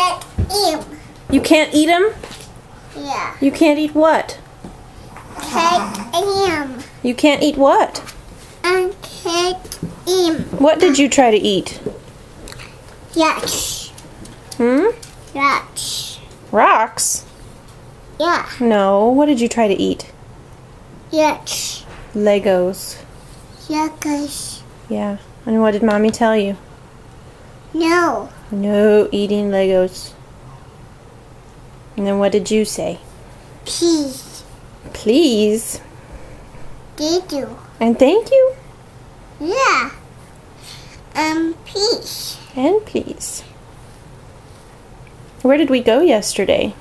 can't eat 'em. You can't eat them? Yeah. You can't eat what? Can't eat 'em. You can't eat what? I can't eat 'em. What did you try to eat? Yes. Hmm? Yes. Rocks? Yeah. No. What did you try to eat? Yes. Legos. Yes. Yeah. And what did Mommy tell you? No. No eating Legos. And then what did you say? Please. Please. Did you? And thank you. Yeah. Please. And please. Where did we go yesterday?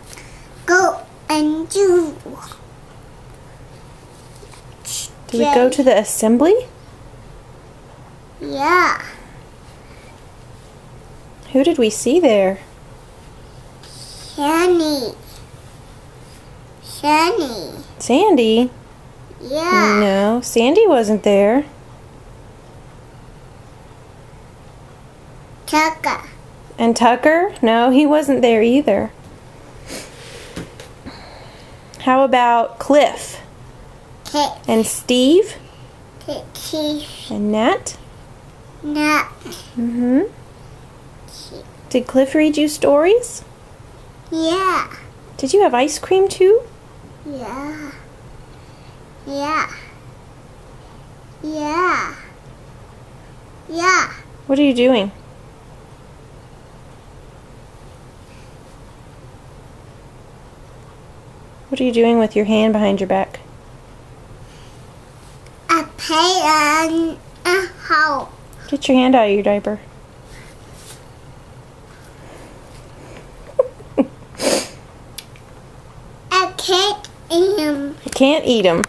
Go and do. Did we go to the assembly? Yeah. Who did we see there? Shani. Shani. Sandy? Yeah. No, Sandy wasn't there. Tucker. And Tucker? No, he wasn't there either. How about Cliff? Kick. And Steve? Kick. And Nat? Not. Mm-hmm. Did Cliff read you stories? Yeah. Did you have ice cream too? Yeah. Yeah. Yeah. Yeah. What are you doing? What are you doing with your hand behind your back? I pay on a hole. Get your hand out of your diaper. I can't eat him. You can't eat them.